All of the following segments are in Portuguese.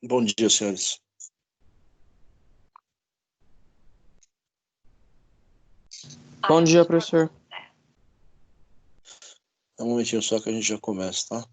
Bom dia, senhores. Bom dia, professor. É um momentinho só que a gente já começa, tá?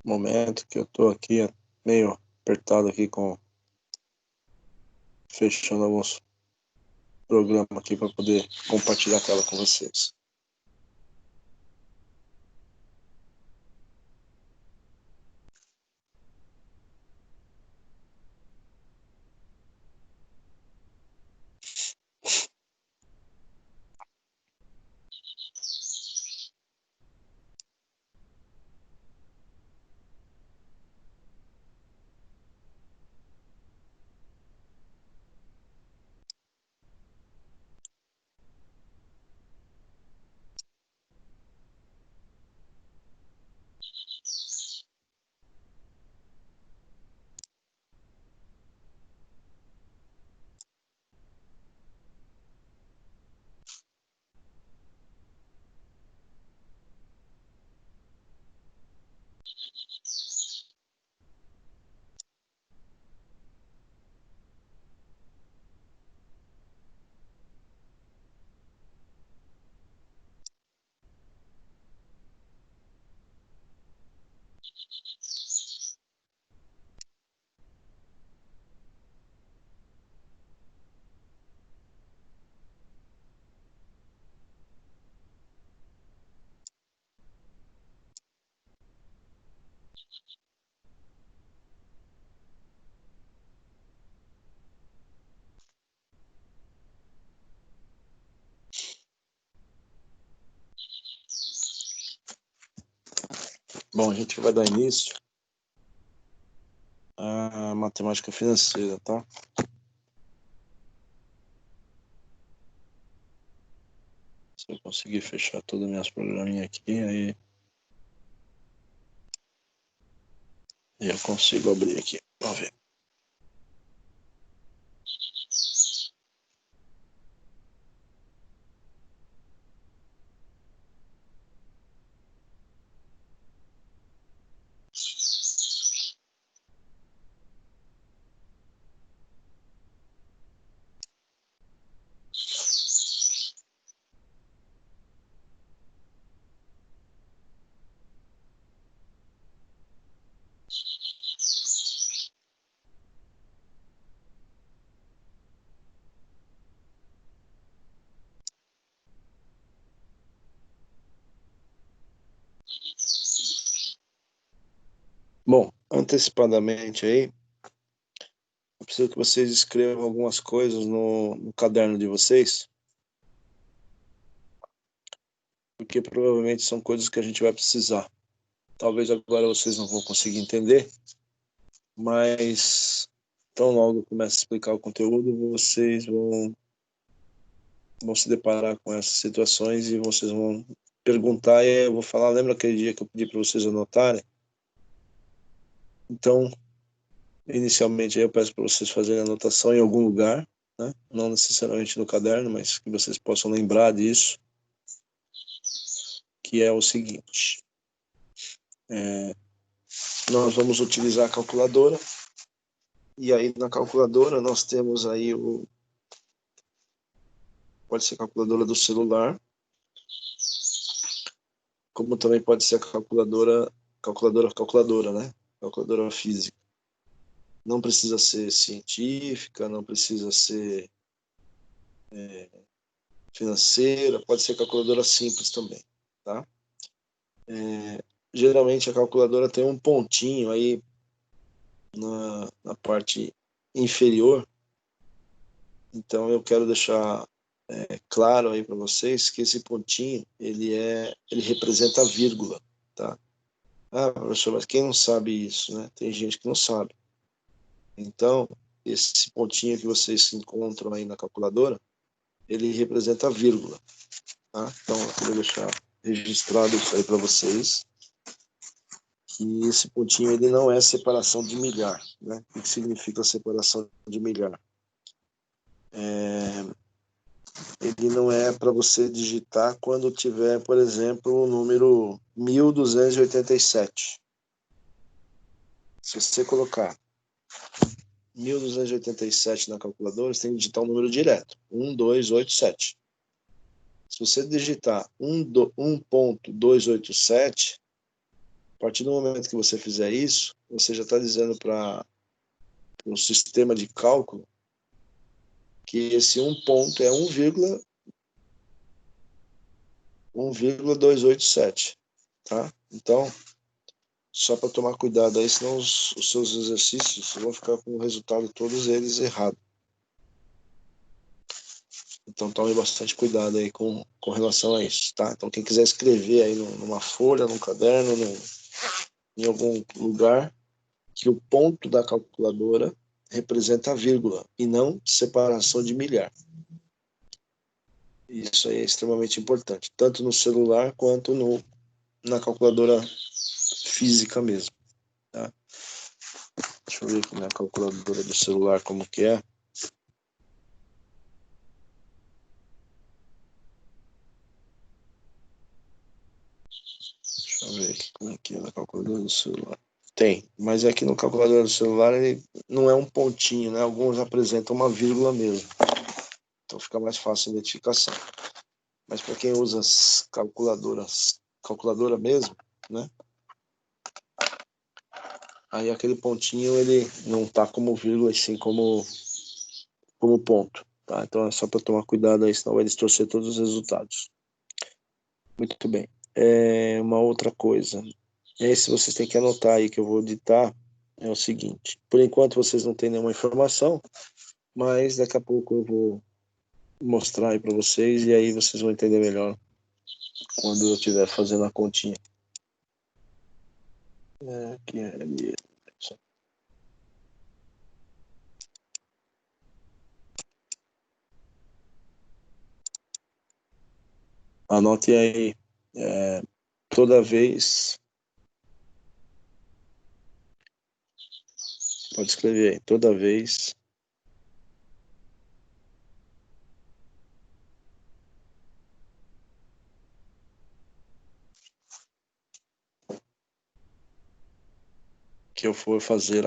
Momento que eu tô aqui meio apertado aqui fechando alguns programas aqui para poder compartilhar a tela com vocês. Bom, a gente vai dar início à matemática financeira, tá? Se eu conseguir fechar todas as minhas programinhas aqui, aí eu consigo abrir aqui. Vamos ver. Bom, antecipadamente aí, eu preciso que vocês escrevam algumas coisas no caderno de vocês, porque provavelmente são coisas que a gente vai precisar. Talvez agora vocês não vão conseguir entender, mas tão logo eu comece a explicar o conteúdo, vocês vão se deparar com essas situações e vocês vão perguntar, e aí eu vou falar, lembra aquele dia que eu pedi para vocês anotarem? Então, inicialmente aí eu peço para vocês fazerem anotação em algum lugar, né? Não necessariamente no caderno, mas que vocês possam lembrar disso, que é o seguinte, nós vamos utilizar a calculadora, e aí na calculadora nós temos aí pode ser a calculadora do celular, como também pode ser a calculadora, né? Calculadora física. Não precisa ser científica, não precisa ser financeira, pode ser calculadora simples também, tá? Geralmente a calculadora tem um pontinho aí na parte inferior, então eu quero deixar claro aí para vocês que esse pontinho ele representa a vírgula, tá? Ah, professor, mas quem não sabe isso, né? Tem gente que não sabe. Então, esse pontinho que vocês encontram aí na calculadora, ele representa a vírgula, tá? Então, eu quero deixar registrado isso aí para vocês, que esse pontinho ele não é separação de milhar, né? O que significa separação de milhar? Ele não é para você digitar quando tiver, por exemplo, o número 1287. Se você colocar 1287 na calculadora, você tem que digitar um número direto, 1287. Se você digitar 1.287, a partir do momento que você fizer isso, você já está dizendo para o sistema de cálculo que esse um ponto é 1,287, tá? Então, só para tomar cuidado aí, senão os seus exercícios vão ficar com o resultado todos eles errados. Então tome bastante cuidado aí com relação a isso, tá? Então quem quiser escrever aí numa folha, num caderno, em algum lugar, que o ponto da calculadora representa a vírgula e não separação de milhar. Isso aí é extremamente importante, tanto no celular quanto na calculadora física mesmo, tá? Deixa eu ver aqui na calculadora do celular como que é. Deixa eu ver aqui como é que é na calculadora do celular. Tem, mas aqui no calculador do celular ele não é um pontinho, né? Alguns apresentam uma vírgula mesmo. Então fica mais fácil a identificação. Mas para quem usa as calculadora mesmo, né? Aí aquele pontinho ele não tá como vírgula, e sim como ponto, tá? Então é só para tomar cuidado aí, senão vai distorcer todos os resultados. Muito bem. Uma outra coisa. Esse vocês têm que anotar aí que eu vou ditar. É o seguinte. Por enquanto vocês não têm nenhuma informação, mas daqui a pouco eu vou mostrar aí para vocês e aí vocês vão entender melhor quando eu estiver fazendo a continha. Aqui é ali. Anote aí. Toda vez. Pode escrever aí. Toda vez que eu for fazer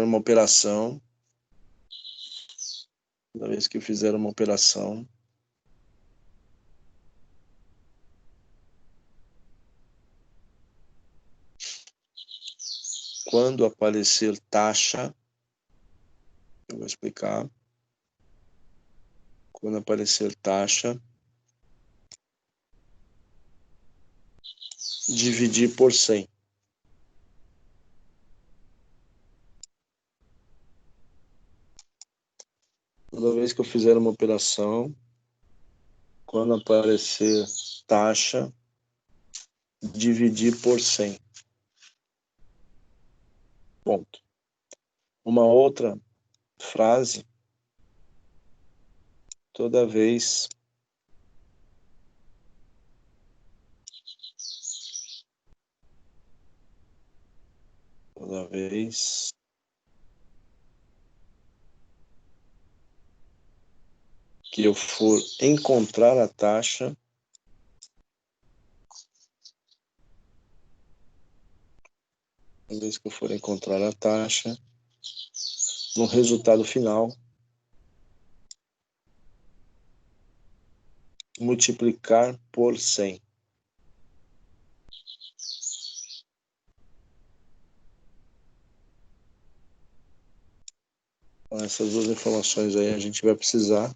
uma operação, toda vez que eu fizer uma operação, quando aparecer taxa, eu vou explicar. Quando aparecer taxa, dividir por 100. Toda vez que eu fizer uma operação, quando aparecer taxa, dividir por 100. Ponto. Uma outra frase, toda vez que eu for encontrar a taxa, toda vez que eu for encontrar a taxa, no resultado final, multiplicar por 100. Com essas duas informações aí, a gente vai precisar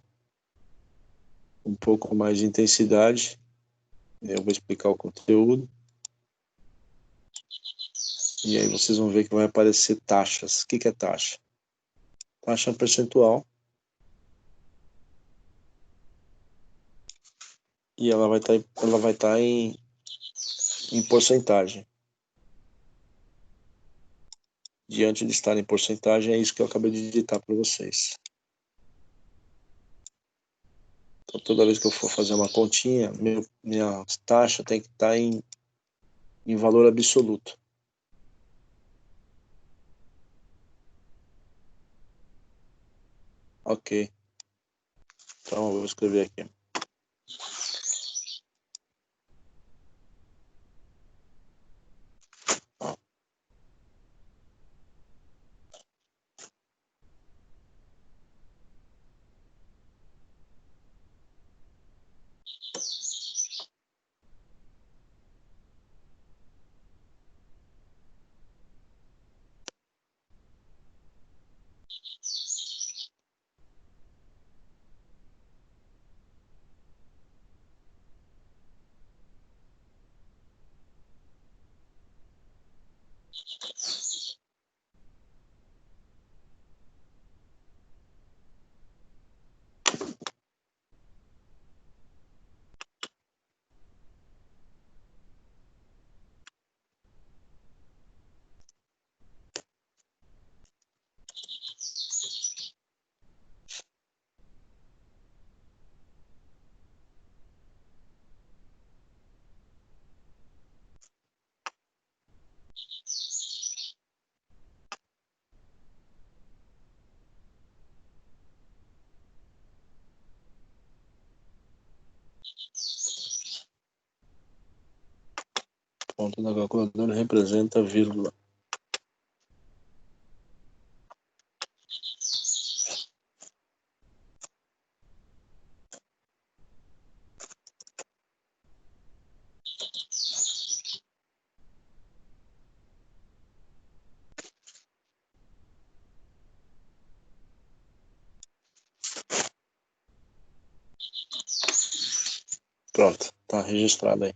um pouco mais de intensidade. Eu vou explicar o conteúdo. E aí vocês vão ver que vai aparecer taxas. O que é taxa? Taxa é um percentual. E ela vai estar em porcentagem. Diante de estar em porcentagem, é isso que eu acabei de digitar para vocês. Então, toda vez que eu for fazer uma continha, minha taxa tem que estar em valor absoluto. Ok. Então, eu vou escrever aqui. Ponto da calculadora representa vírgula. Pronto, tá registrado aí.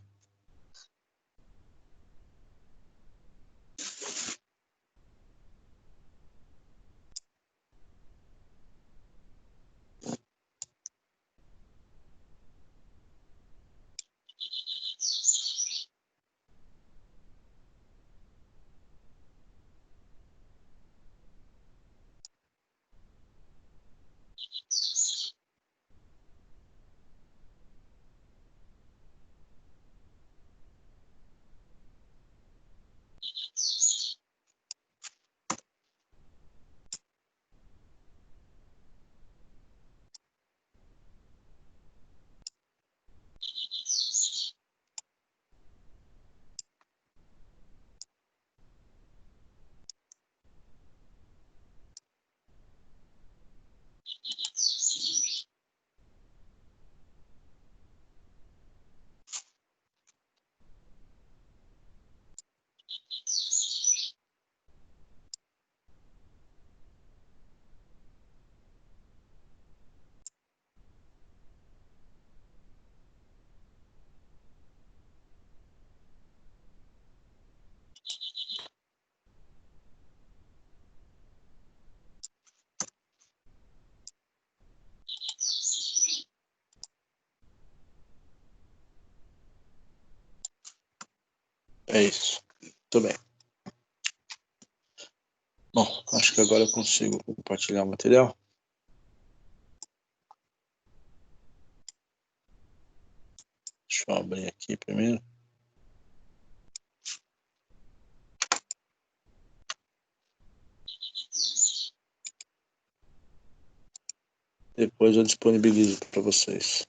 É isso. Muito bem. Bom, acho que agora eu consigo compartilhar o material. Deixa eu abrir aqui primeiro. Depois eu disponibilizo para vocês.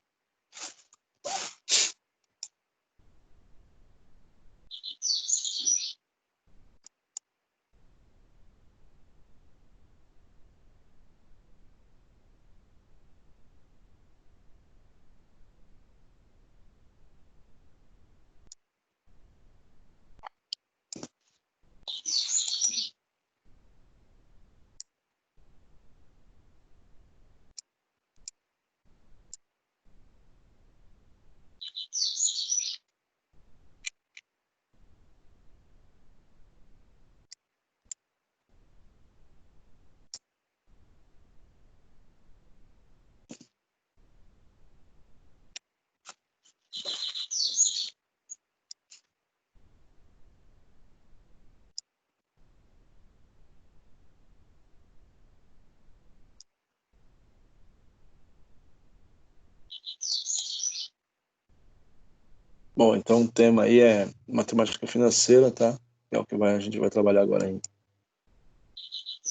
Bom, então o tema aí é matemática financeira, tá? É o que a gente vai trabalhar agora em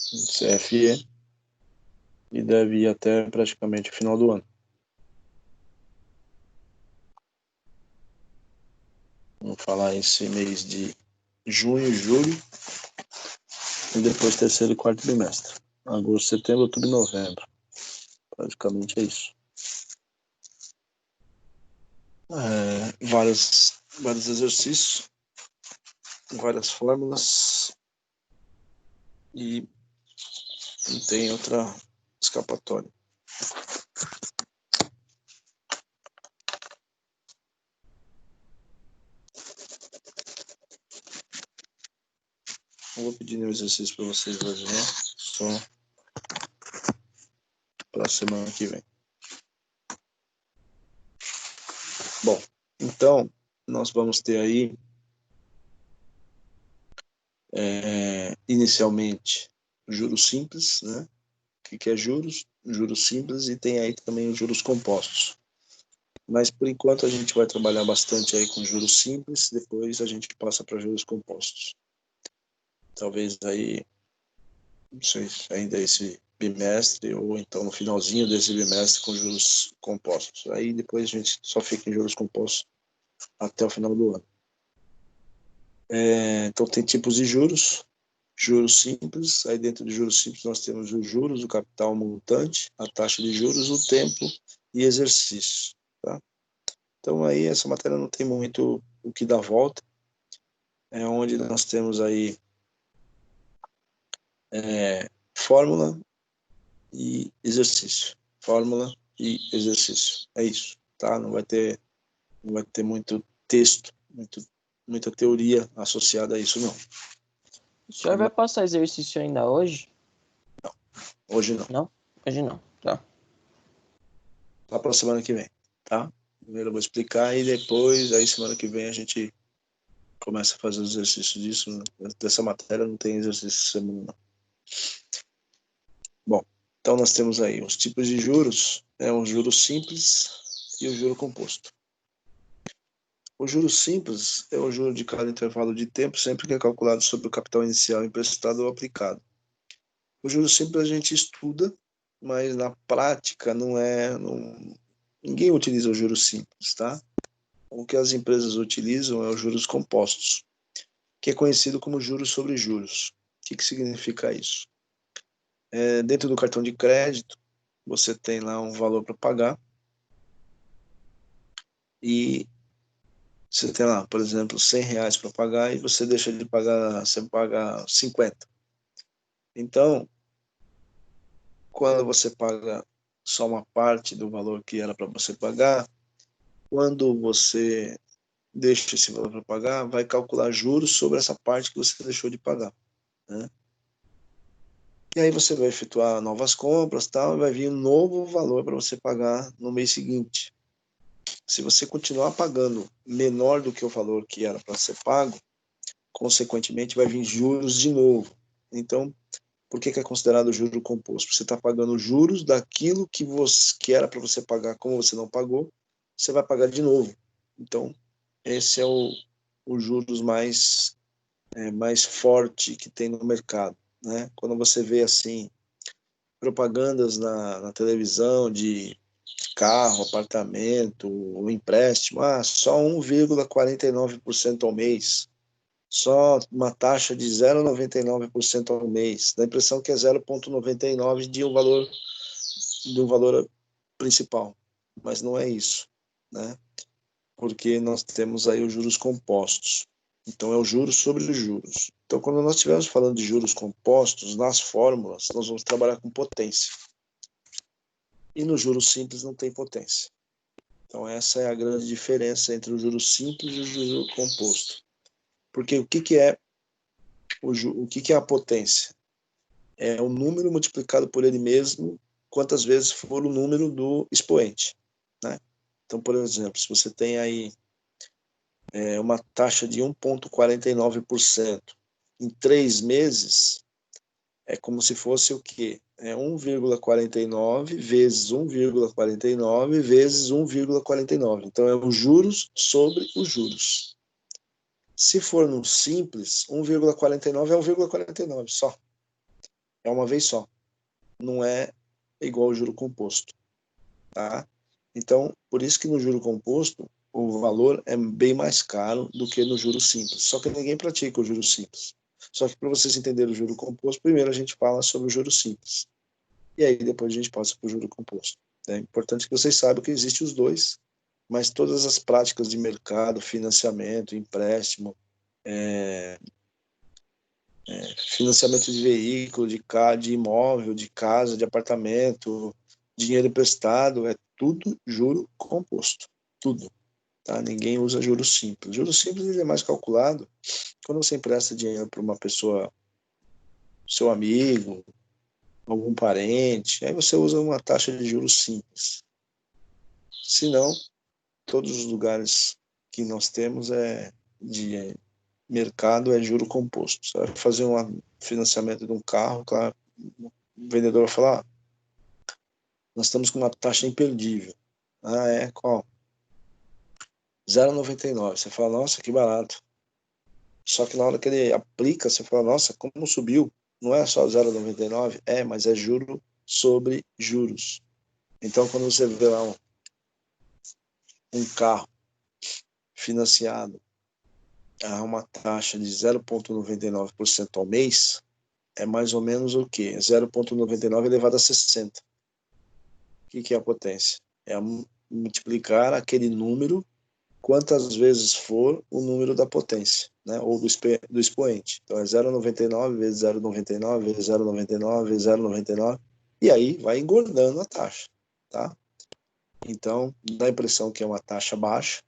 CFE e deve ir até praticamente o final do ano. Vamos falar esse mês de junho, julho e depois terceiro e quarto trimestre. Agosto, setembro, outubro e novembro. Praticamente é isso. Vários exercícios, várias fórmulas e não tem outra escapatória. Não vou pedir nenhum exercício para vocês hoje, né? Só para a semana que vem. Bom, então nós vamos ter aí inicialmente juros simples, né? O que é juros? Juros simples, e tem aí também os juros compostos. Mas por enquanto a gente vai trabalhar bastante aí com juros simples, depois a gente passa para juros compostos. Talvez aí, não sei, ainda esse bimestre ou então no finalzinho desse bimestre com juros compostos. Aí depois a gente só fica em juros compostos até o final do ano. Então tem tipos de juros. Juros simples, aí dentro de juros simples nós temos os juros, o capital montante, a taxa de juros, o tempo e exercício, tá? Então aí essa matéria não tem muito o que dar volta, é onde nós temos aí fórmula e exercício, fórmula e exercício, é isso, tá? Não vai ter muito texto, muita teoria associada a isso, não. O senhor vai passar exercício ainda hoje? Hoje não. Não? Hoje não, tá. Lá para a semana que vem, tá? Primeiro eu vou explicar e depois, aí semana que vem a gente começa a fazer os exercícios disso. Dessa matéria não tem exercício semana, não. Bom, então nós temos aí os tipos de juros, o juro simples e o juro composto. O juro simples é o juro de cada intervalo de tempo, sempre que é calculado sobre o capital inicial emprestado ou aplicado. O juro simples a gente estuda, mas na prática ninguém utiliza o juro simples, tá? O que as empresas utilizam é os juros compostos, que é conhecido como juros sobre juros. O que significa isso? Dentro do cartão de crédito, você tem lá um valor para pagar e você tem lá, por exemplo, R$ 100 para pagar e você deixa de pagar, você paga 50. Então, quando você paga só uma parte do valor que era para você pagar, quando você deixa esse valor para pagar, vai calcular juros sobre essa parte que você deixou de pagar, né? E aí você vai efetuar novas compras, tal, e vai vir um novo valor para você pagar no mês seguinte. Se você continuar pagando menor do que o valor que era para ser pago, consequentemente vai vir juros de novo. Então, por que é considerado juro composto? Você está pagando juros daquilo que era para você pagar, como você não pagou, você vai pagar de novo. Então, esse é o juros mais forte que tem no mercado, né? Quando você vê assim propagandas na televisão de carro, apartamento, um empréstimo, só 1,49% ao mês, só uma taxa de 0,99% ao mês, dá a impressão que é 0,99 de um valor principal, mas não é isso, né? Porque nós temos aí os juros compostos. Então, é o juros sobre os juros. Então, quando nós estivermos falando de juros compostos, nas fórmulas, nós vamos trabalhar com potência. E no juros simples não tem potência. Então, essa é a grande diferença entre o juros simples e o juro composto. Porque o que é a potência? É o número multiplicado por ele mesmo, quantas vezes for o número do expoente, né? Então, por exemplo, se você tem aí uma taxa de 1,49% em 3 meses, é como se fosse o quê? É 1,49 vezes 1,49 vezes 1,49. Então, é os juros sobre os juros. Se for no simples, 1,49 é 1,49 só. É uma vez só. Não é igual ao juro composto, tá? Então, por isso que no juro composto, o valor é bem mais caro do que no juro simples. Só que ninguém pratica o juro simples. Só que para vocês entenderem o juro composto, primeiro a gente fala sobre o juro simples. E aí depois a gente passa para o juro composto. É importante que vocês saibam que existem os dois, mas todas as práticas de mercado, financiamento, empréstimo, financiamento de veículo, de imóvel, de casa, de apartamento, dinheiro emprestado, é tudo juro composto. Tudo. Tá? Ninguém usa juros simples. Juros simples ele é mais calculado quando você empresta dinheiro para uma pessoa, seu amigo, algum parente, aí você usa uma taxa de juros simples. Se não, todos os lugares que nós temos de mercado é juro composto. Você vai fazer um financiamento de um carro, claro, o vendedor vai falar, nós estamos com uma taxa imperdível. Qual? 0,99. Você fala, nossa, que barato. Só que na hora que ele aplica, você fala, nossa, como subiu? Não é só 0,99? Mas é juro sobre juros. Então, quando você vê lá um carro financiado a uma taxa de 0,99% ao mês, é mais ou menos o quê? 0,99 elevado a 60. O que é a potência? É multiplicar aquele número quantas vezes for o número da potência, né? Ou do expoente. Então é 0,99 vezes 0,99 vezes 0,99 vezes 0,99 e aí vai engordando a taxa, tá? Então dá a impressão que é uma taxa baixa,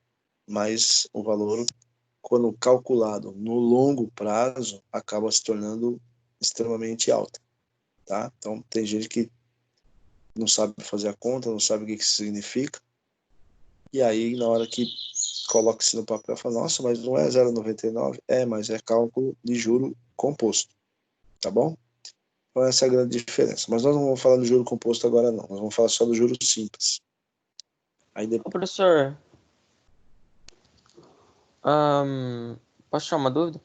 mas o valor, quando calculado no longo prazo, acaba se tornando extremamente alta, tá? Então tem gente que não sabe fazer a conta, não sabe o que isso significa, e aí na hora que coloca isso no papel e fala, nossa, mas não é 0,99? Mas é cálculo de juro composto, tá bom? Então essa é a grande diferença. Mas nós não vamos falar do juro composto agora não, nós vamos falar só do juro simples. Aí Ô, depois... professor, posso tirar uma dúvida?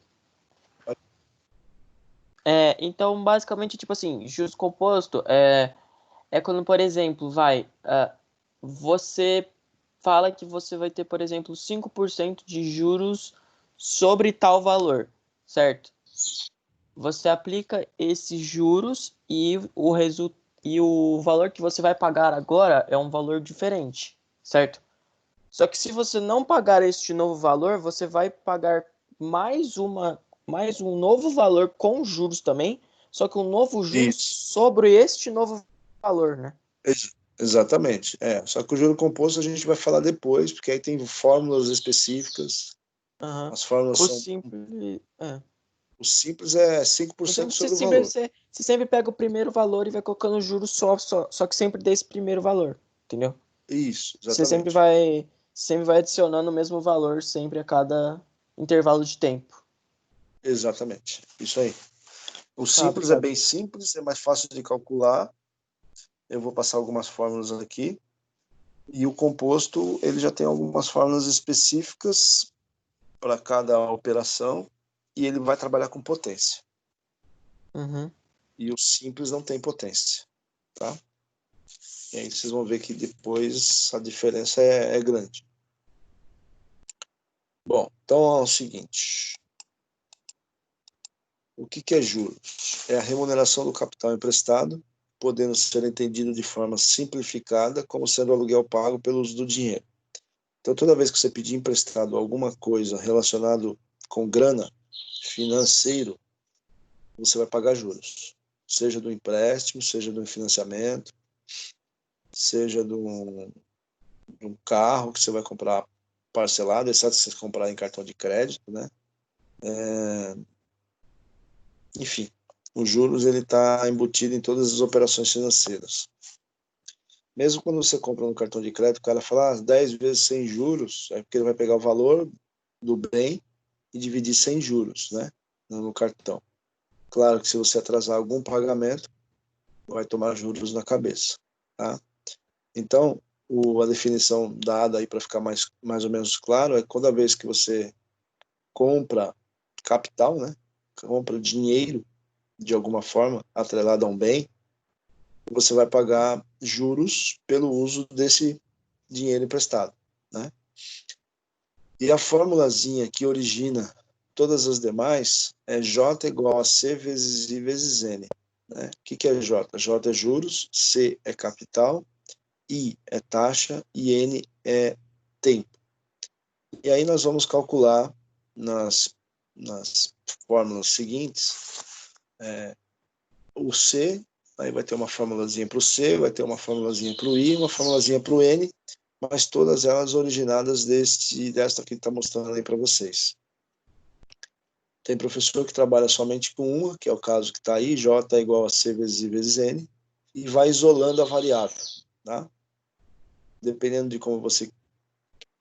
Então, basicamente, tipo assim, juros composto é quando, por exemplo, você fala que você vai ter, por exemplo, 5% de juros sobre tal valor, certo? Você aplica esses juros e o valor que você vai pagar agora é um valor diferente, certo? Só que se você não pagar este novo valor, você vai pagar mais um novo valor com juros também, só que um novo juros Isso, sobre este novo valor, né? exatamente. Só que o juro composto a gente vai falar depois, porque aí tem fórmulas específicas. Uhum. As fórmulas O são... simples. O simples é O 5% simples você sobre o sempre, valor. você sempre pega o primeiro valor e vai colocando juros só que sempre desse primeiro valor, entendeu? Isso, Você exatamente. sempre vai adicionando o mesmo valor sempre a cada intervalo de tempo. Exatamente, isso aí. O Tá, simples é obrigado. bem simples, é mais fácil de calcular. Eu vou passar algumas fórmulas aqui. E o composto, ele já tem algumas fórmulas específicas para cada operação e ele vai trabalhar com potência. Uhum. E o simples não tem potência, tá? E aí vocês vão ver que depois a diferença é grande. Bom, então é o seguinte. O que é juros? É a remuneração do capital emprestado, podendo ser entendido de forma simplificada como sendo aluguel pago pelo uso do dinheiro. Então, toda vez que você pedir emprestado alguma coisa relacionado com grana, financeiro, você vai pagar juros. Seja do empréstimo, seja do financiamento, seja de um carro que você vai comprar parcelado, exceto se você comprar em cartão de crédito, né? Enfim, os juros ele está embutido em todas as operações financeiras. Mesmo quando você compra no cartão de crédito, o cara fala 10 vezes sem juros, é porque ele vai pegar o valor do bem e dividir sem juros, né? No cartão. Claro que se você atrasar algum pagamento, vai tomar juros na cabeça, tá? Então, a definição dada aí para ficar mais ou menos claro é toda vez que você compra capital, né? Compra dinheiro de alguma forma atrelado a um bem, você vai pagar juros pelo uso desse dinheiro emprestado, né? E a formulazinha que origina todas as demais é J igual a C vezes I vezes N. Né? O que é J? J é juros, C é capital, I é taxa e N é tempo. E aí nós vamos calcular nas fórmulas seguintes o C, aí vai ter uma formulazinha para o C, vai ter uma formulazinha para o I, uma formulazinha para o N, mas todas elas originadas desta que está mostrando aí para vocês. Tem professor que trabalha somente com uma, que é o caso que está aí, J é igual a C vezes I vezes N, e vai isolando a variável, tá? Dependendo de como você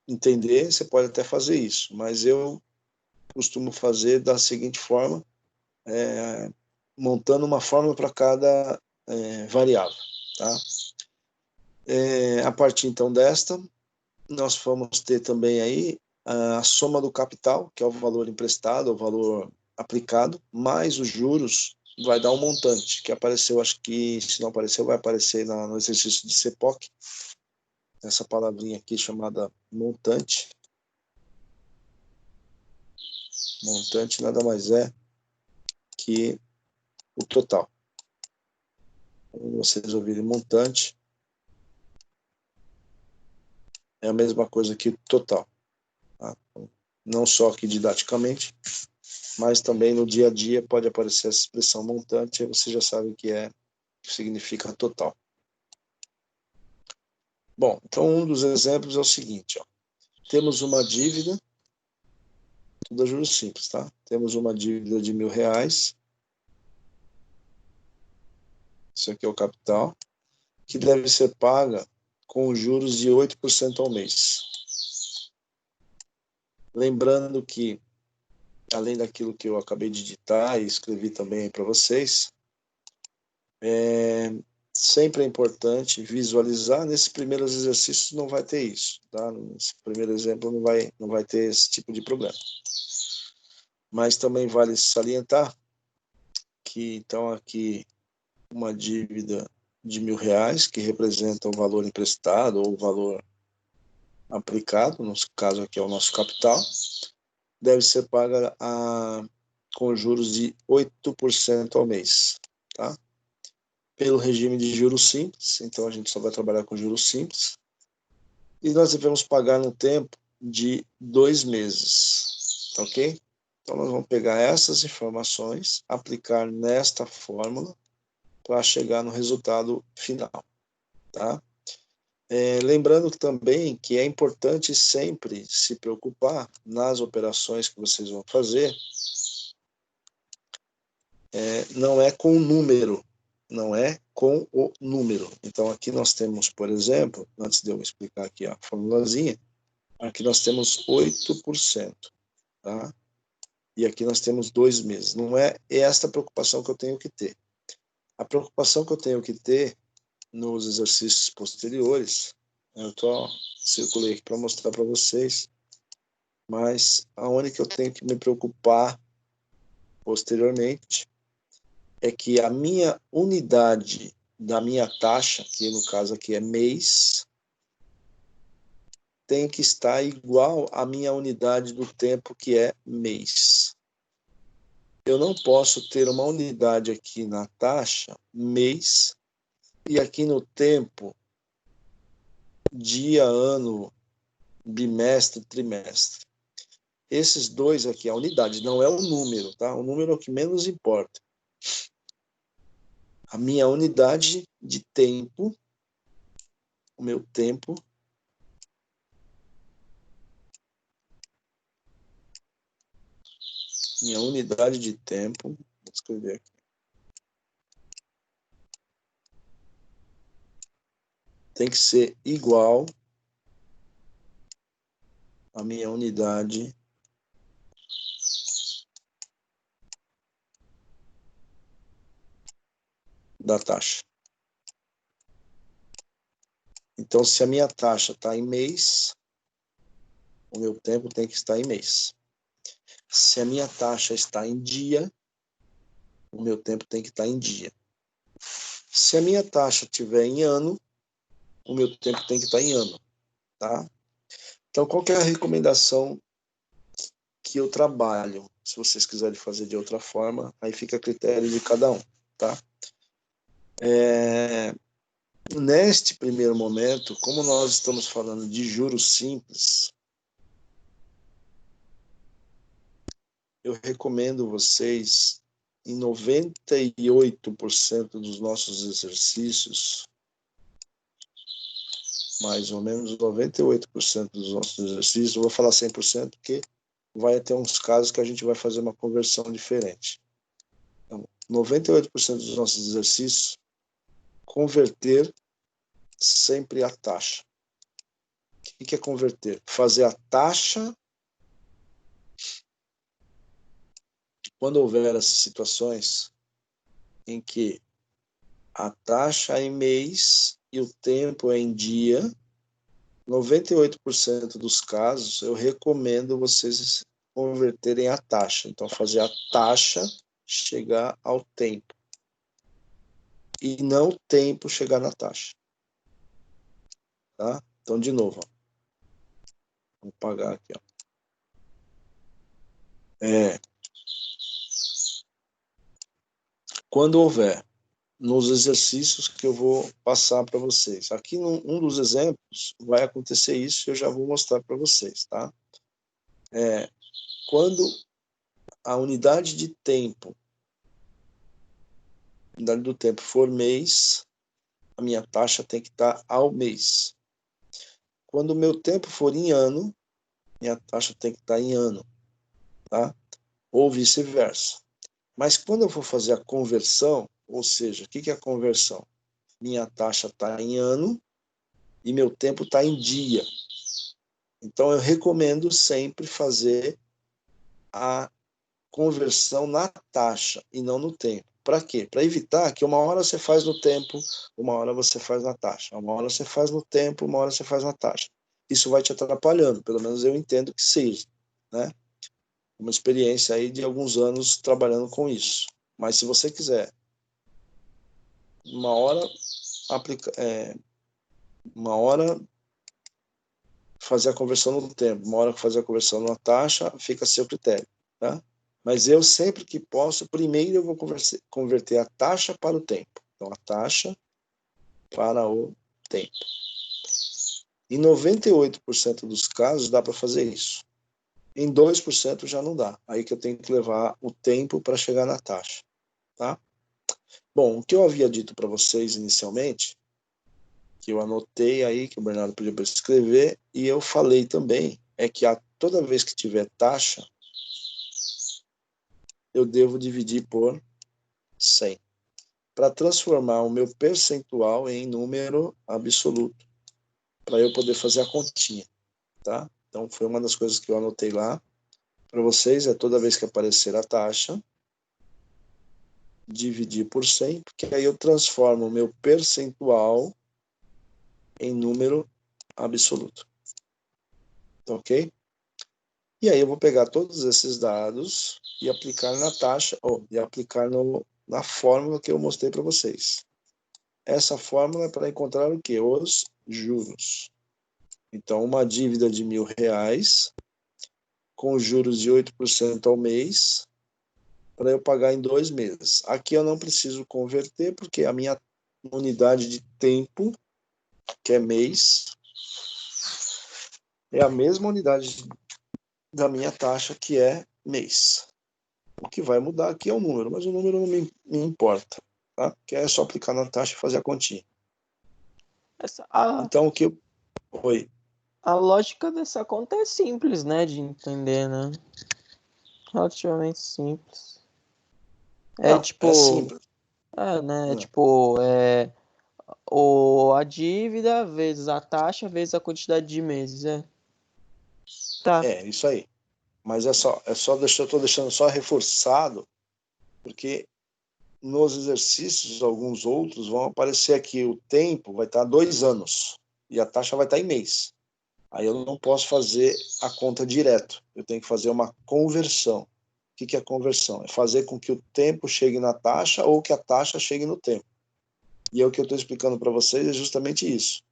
entender, você pode até fazer isso, mas eu costumo fazer da seguinte forma, montando uma fórmula para cada variável, tá? A partir então desta, nós vamos ter também aí a soma do capital, que é o valor emprestado, o valor aplicado, mais os juros, vai dar um montante, que apareceu, acho que se não apareceu, vai aparecer no exercício de CEPOC, essa palavrinha aqui chamada montante. Montante nada mais é que o total. Quando vocês ouvirem montante, é a mesma coisa que o total. Tá? Não só aqui didaticamente, mas também no dia a dia pode aparecer essa expressão montante, aí você já sabe que significa total. Bom, então um dos exemplos é o seguinte, ó. Temos uma dívida, tudo a juros simples, tá? Temos uma dívida de R$ 1.000, isso aqui é o capital, que deve ser paga com juros de 8% ao mês. Lembrando que, além daquilo que eu acabei de digitar e escrevi também para vocês, sempre é importante visualizar. Nesses primeiros exercícios não vai ter isso, tá? Nesse primeiro exemplo não vai ter esse tipo de problema. Mas também vale salientar que, então, aqui uma dívida de R$ 1.000, que representa o valor emprestado ou o valor aplicado, no caso aqui é o nosso capital, deve ser paga com juros de 8% ao mês, tá? Pelo regime de juros simples, então a gente só vai trabalhar com juros simples, e nós devemos pagar no tempo de 2 meses, tá ok? Então nós vamos pegar essas informações, aplicar nesta fórmula, para chegar no resultado final, tá? Lembrando também que é importante sempre se preocupar nas operações que vocês vão fazer, não é com o número, não é com o número. Então aqui nós temos, por exemplo, antes de eu explicar aqui a formulazinha, aqui nós temos 8%, tá? E aqui nós temos 2 meses. Não é esta a preocupação que eu tenho que ter. A preocupação que eu tenho que ter nos exercícios posteriores, eu circulei aqui para mostrar para vocês, mas aonde que eu tenho que me preocupar posteriormente é que a minha unidade da minha taxa, que no caso aqui é mês, tem que estar igual à minha unidade do tempo, que é mês. Eu não posso ter uma unidade aqui na taxa, mês, e aqui no tempo, dia, ano, bimestre, trimestre. Esses dois aqui, a unidade, não é o número, tá? O número é o que menos importa. A minha unidade de tempo, o meu tempo, minha unidade de tempo, vou escrever aqui, tem que ser igual à minha unidade da taxa. Então, se a minha taxa está em mês, o meu tempo tem que estar em mês. Se a minha taxa está em dia, o meu tempo tem que estar em dia. Se a minha taxa estiver em ano, o meu tempo tem que estar em ano, tá? Então, qual que é a recomendação que eu trabalho? Se vocês quiserem fazer de outra forma, aí fica a critério de cada um, tá? Neste primeiro momento, como nós estamos falando de juros simples, eu recomendo vocês, em 98% dos nossos exercícios, mais ou menos 98% dos nossos exercícios, eu vou falar 100% porque vai ter uns casos que a gente vai fazer uma conversão diferente. Então, 98% dos nossos exercícios, converter sempre a taxa. O que é converter? Fazer a taxa, quando houver essas situações em que a taxa é em mês e o tempo é em dia, 98% dos casos eu recomendo vocês converterem a taxa. Então, fazer a taxa chegar ao tempo e não o tempo chegar na taxa. Tá? Então, de novo, ó. Vou pagar aqui. Ó. Quando houver, nos exercícios que eu vou passar para vocês. Aqui, um dos exemplos, vai acontecer isso e eu já vou mostrar para vocês, tá? Quando a unidade de tempo, a unidade do tempo for mês, a minha taxa tem que estar ao mês. Quando o meu tempo for em ano, minha taxa tem que estar em ano, tá? Ou vice-versa. Mas quando eu for fazer a conversão, ou seja, o que é a conversão? Minha taxa está em ano e meu tempo está em dia. Então, eu recomendo sempre fazer a conversão na taxa e não no tempo. Para quê? Para evitar que uma hora você faz no tempo, uma hora você faz na taxa. Uma hora você faz no tempo, uma hora você faz na taxa. Isso vai te atrapalhando, pelo menos eu entendo que seja, né? Uma experiência aí de alguns anos trabalhando com isso. Mas se você quiser uma hora uma hora fazer a conversão no tempo, uma hora fazer a conversão na taxa, fica a seu critério, tá? Mas eu sempre que posso, primeiro eu vou converter a taxa para o tempo. Então, a taxa para o tempo. Em 98% dos casos dá para fazer isso. Em 2% já não dá. Aí que eu tenho que levar o tempo para chegar na taxa, tá? Bom, o que eu havia dito para vocês inicialmente, que eu anotei aí, que o Bernardo pediu para escrever, e eu falei também, é que toda vez que tiver taxa, eu devo dividir por 100, para transformar o meu percentual em número absoluto, para eu poder fazer a continha, tá? Então, foi uma das coisas que eu anotei lá, para vocês é toda vez que aparecer a taxa, dividir por 100, porque aí eu transformo o meu percentual em número absoluto. Ok? E aí eu vou pegar todos esses dados e aplicar na taxa, ou e aplicar na fórmula que eu mostrei para vocês. Essa fórmula é para encontrar o quê? Os juros. Então, uma dívida de R$ 1.000, com juros de 8% ao mês, para eu pagar em 2 meses. Aqui eu não preciso converter, porque a minha unidade de tempo, que é mês, é a mesma unidade da minha taxa, que é mês. O que vai mudar aqui é o número, mas o número não me importa, tá? Que é só aplicar na taxa e fazer a continha. Então, o que eu... Oi. A lógica dessa conta é simples, né, de entender, né? Relativamente simples. É Não, tipo, é simples. né? Não. A dívida vezes a taxa vezes a quantidade de meses, Tá. É, isso aí. Mas eu tô deixando só reforçado, porque nos exercícios, alguns outros, vão aparecer aqui, o tempo vai estar 2 anos, e a taxa vai estar em mês. Aí eu não posso fazer a conta direto, eu tenho que fazer uma conversão. O que é conversão? É fazer com que o tempo chegue na taxa ou que a taxa chegue no tempo. E é o que eu estou explicando para vocês, é justamente isso.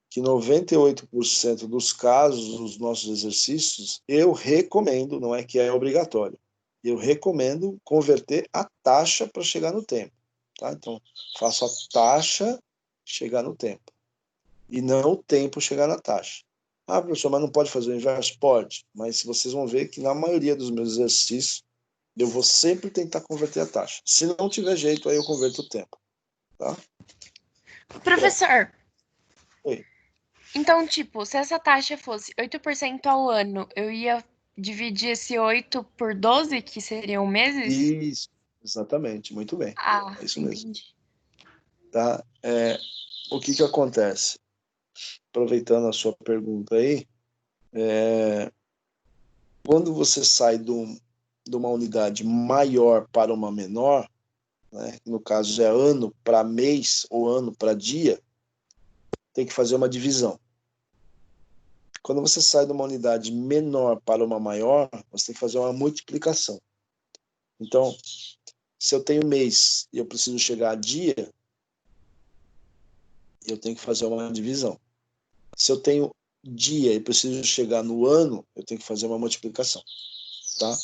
Que 98% dos casos, dos nossos exercícios, eu recomendo, não é que é obrigatório, eu recomendo converter a taxa para chegar no tempo. Tá? Então, faço a taxa chegar no tempo e não o tempo chegar na taxa. Ah, professor, mas não pode fazer o inverso? Pode, mas vocês vão ver que na maioria dos meus exercícios eu vou sempre tentar converter a taxa. Se não tiver jeito, aí eu converto o tempo. Tá? Professor, Oi. então, tipo, se essa taxa fosse 8% ao ano, eu ia dividir esse 8 por 12, que seriam meses? Isso, exatamente, muito bem. Ah, É isso mesmo. entendi. Tá? O que acontece? Aproveitando a sua pergunta aí, quando você sai de uma unidade maior para uma menor, né, no caso é ano para mês ou ano para dia, tem que fazer uma divisão. Quando você sai de uma unidade menor para uma maior, você tem que fazer uma multiplicação. Então, se eu tenho mês e eu preciso chegar a dia, eu tenho que fazer uma divisão. Se eu tenho dia e preciso chegar no ano, eu tenho que fazer uma multiplicação, tá?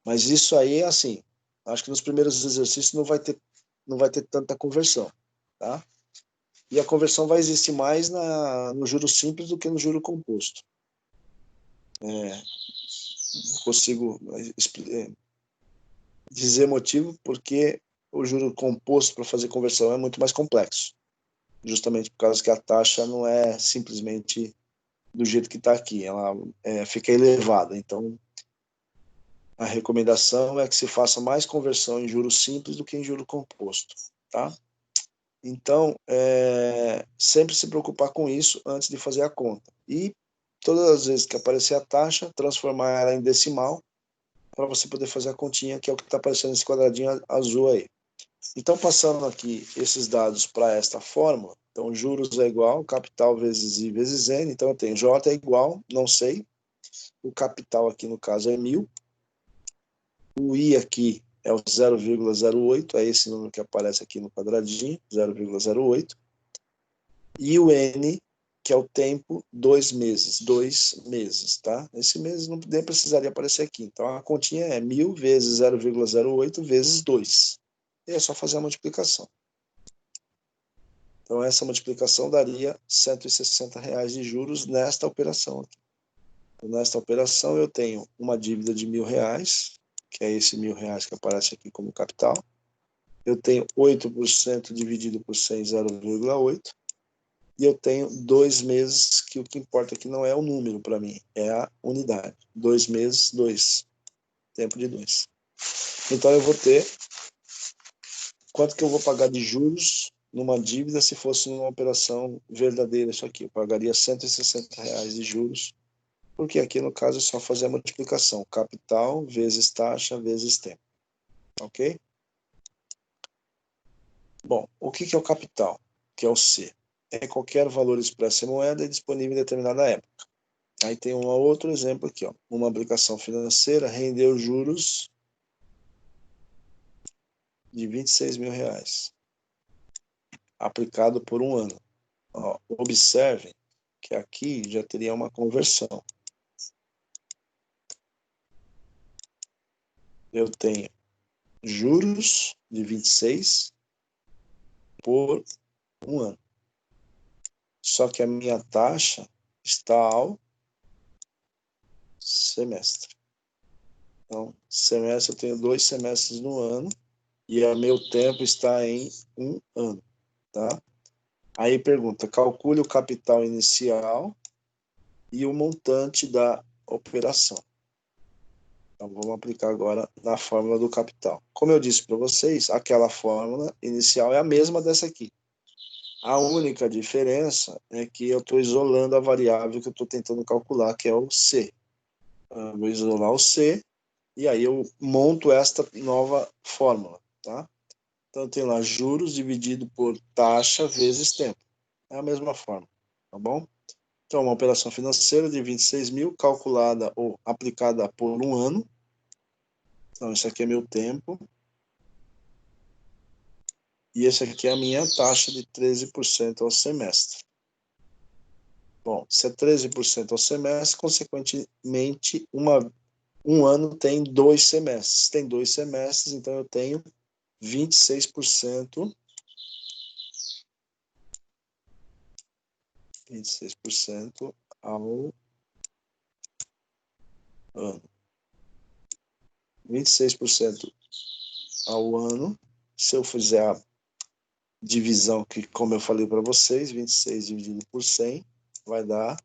Mas isso aí é assim, acho que nos primeiros exercícios não vai ter tanta conversão, tá? E a conversão vai existir mais no juro simples do que no juro composto. Consigo dizer motivo porque o juro composto para fazer conversão é muito mais complexo, justamente por causa que a taxa não é simplesmente do jeito que está aqui, ela fica elevada. Então, a recomendação é que se faça mais conversão em juros simples do que em juro composto, tá? Então, sempre se preocupar com isso antes de fazer a conta. E todas as vezes que aparecer a taxa, transformar ela em decimal para você poder fazer a continha, que é o que está aparecendo nesse quadradinho azul aí. Então, passando aqui esses dados para esta fórmula, então juros é igual, capital vezes I vezes N, então eu tenho J é igual, não sei, o capital aqui no caso é 1.000, o I aqui é o 0,08, é esse número que aparece aqui no quadradinho, 0,08, e o N, que é o tempo, 2 meses, tá? Esse mês não nem precisaria aparecer aqui, então a continha é 1.000 vezes 0,08 vezes 2, e é só fazer a multiplicação. Então, essa multiplicação daria R$ 160 de juros nesta operação aqui. Então, nesta operação, eu tenho uma dívida de R$ 1.000, que é esse R$ 1.000 que aparece aqui como capital. Eu tenho 8% dividido por 100, 0,8. E eu tenho 2 meses, que o que importa aqui não é o número para mim, é a unidade. 2 meses, 2. Tempo de 2. Então, eu vou ter quanto que eu vou pagar de juros numa dívida se fosse uma operação verdadeira isso aqui. Eu pagaria R$ 160 de juros porque aqui no caso é só fazer a multiplicação, capital vezes taxa vezes tempo, ok? Bom, o que é o capital? Que é o C. É qualquer valor expresso em moeda e disponível em determinada época. Aí tem um outro exemplo aqui, ó. Uma aplicação financeira rendeu juros de R$ 26.000, aplicado por um ano. Ó, observem que aqui já teria uma conversão. Eu tenho juros de 26 por um ano. Só que a minha taxa está ao semestre. Então, semestre eu tenho 2 semestres no ano e o meu tempo está em um ano, tá? Aí pergunta, calcule o capital inicial e o montante da operação. Então, vamos aplicar agora na fórmula do capital. Como eu disse para vocês, aquela fórmula inicial é a mesma dessa aqui. A única diferença é que eu estou isolando a variável que eu estou tentando calcular, que é o C. Eu vou isolar o C e aí eu monto esta nova fórmula, tá? Então, eu tenho lá juros dividido por taxa vezes tempo. É a mesma fórmula, tá bom? Então, uma operação financeira de 26 mil, calculada ou aplicada por um ano. Então, esse aqui é meu tempo. E esse aqui é a minha taxa de 13% ao semestre. Bom, se é 13% ao semestre, consequentemente, um ano tem 2 semestres. Se tem 2 semestres, então eu tenho 26%. 26% ao ano. 26% ao ano. Se eu fizer a divisão que, como eu falei para vocês, 26 dividido por 100 vai dar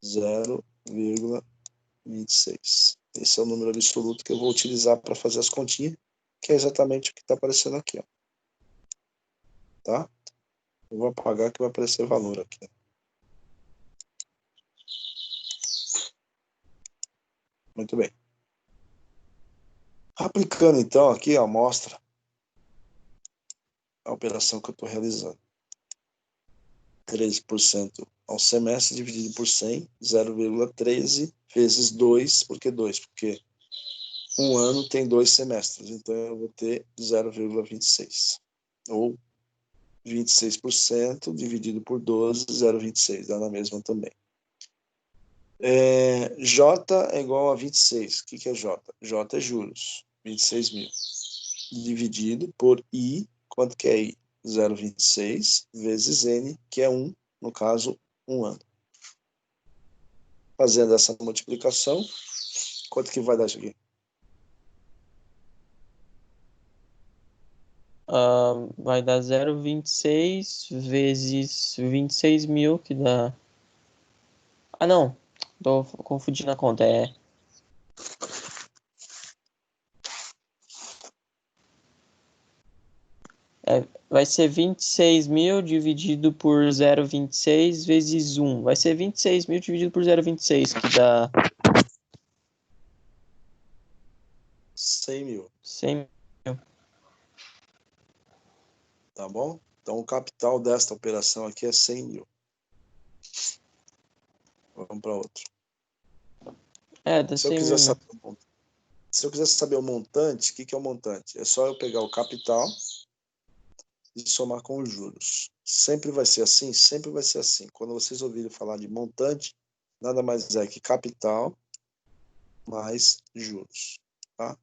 0,26. Esse é o número absoluto que eu vou utilizar para fazer as continhas, que é exatamente o que está aparecendo aqui, ó. Tá? Eu vou apagar que vai aparecer valor aqui. Muito bem. Aplicando então aqui a amostra, a operação que eu estou realizando. 13% ao semestre dividido por 100, 0,13 vezes 2, por que 2? Porque um ano tem 2 semestres, então eu vou ter 0,26. Ou 26% dividido por 12, 0,26, dá na mesma também. J é igual a 26. O que é J? J é juros, 26 mil. Dividido por I, quanto que é I? 0,26 vezes N, que é 1, no caso, um ano. Fazendo essa multiplicação, quanto que vai dar isso aqui? Vai dar 0,26 vezes 26 mil, que dá... Ah, não. Tô confundindo a conta. Vai ser 26 mil dividido por 0,26 vezes 1. Vai ser 26 mil dividido por 0,26, que dá 100 mil. 100 mil. Tá bom? Então, o capital desta operação aqui é 100 mil. Vamos para outro. Dá 100 mil. Se eu quiser saber o montante, o que é o montante? É só eu pegar o capital e somar com os juros. Sempre vai ser assim? Sempre vai ser assim. Quando vocês ouvirem falar de montante, nada mais é que capital mais juros. Tá?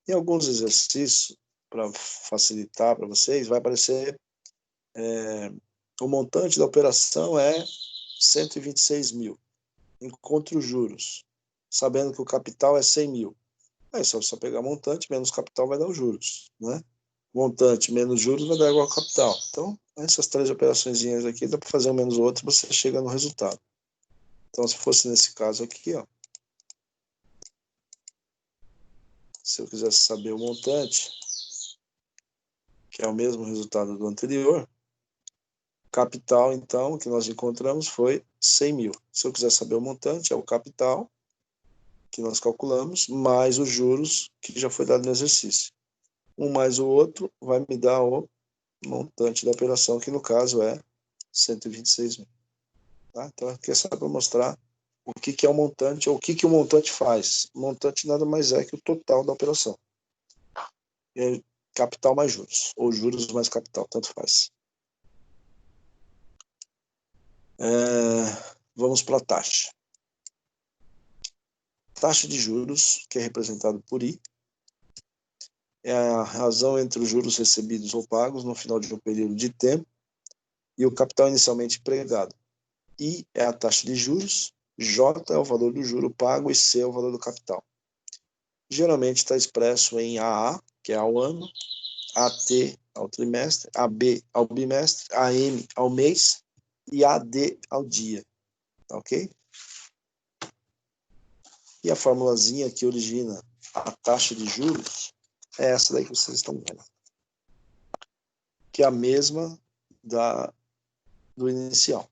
Em alguns exercícios, para facilitar para vocês, vai aparecer o montante da operação é 126 mil. Encontre os juros, sabendo que o capital é 100 mil. Aí só pegar montante menos capital vai dar os juros, né? Montante menos juros vai dar igual ao capital. Então, essas 3 operaçõezinhas aqui, dá para fazer um menos o outro, você chega no resultado. Então, se fosse nesse caso aqui, ó, se eu quisesse saber o montante, que é o mesmo resultado do anterior, capital, então, o que nós encontramos foi 100 mil. Se eu quiser saber o montante, é o capital que nós calculamos, mais os juros que já foi dado no exercício. Um mais o outro vai me dar o montante da operação, que no caso é 126 mil. Tá? Então, aqui é só para mostrar o que é o montante, ou o que o montante faz. O montante nada mais é que o total da operação. É capital mais juros, ou juros mais capital, tanto faz. Vamos para a taxa. Taxa de juros, que é representado por I, é a razão entre os juros recebidos ou pagos no final de um período de tempo e o capital inicialmente empregado. I é a taxa de juros, J é o valor do juro pago e C é o valor do capital. Geralmente está expresso em AA, que é ao ano, AT ao trimestre, AB ao bimestre, AM ao mês e AD ao dia. Tá ok? E a formulazinha que origina a taxa de juros é essa daí que vocês estão vendo, que é a mesma do inicial.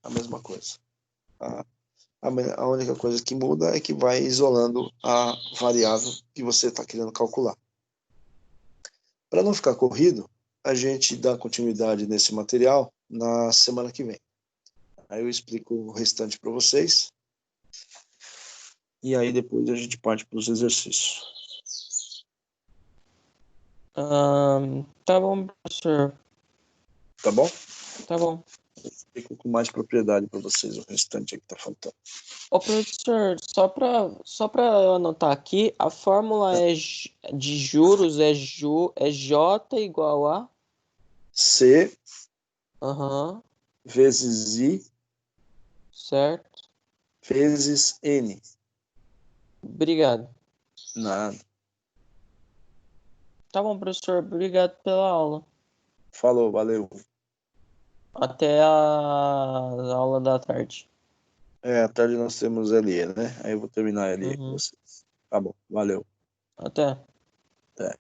A mesma coisa. Tá? A única coisa que muda é que vai isolando a variável que você está querendo calcular. Para não ficar corrido, a gente dá continuidade nesse material na semana que vem. Aí eu explico o restante para vocês. E aí depois a gente parte para os exercícios. Tá bom, professor. Tá bom? Tá bom. Eu explico com mais propriedade para vocês o restante aí que está faltando. Ô, professor, só pra eu anotar aqui, a fórmula de juros é J igual a... C Aham, vezes I certo. vezes N. Obrigado. Nada. Tá bom, professor. Obrigado pela aula. Falou, valeu. Até a aula da tarde. À tarde nós temos LE, né? Aí eu vou terminar a LE com Uhum. vocês. Tá bom, valeu. Até. Até.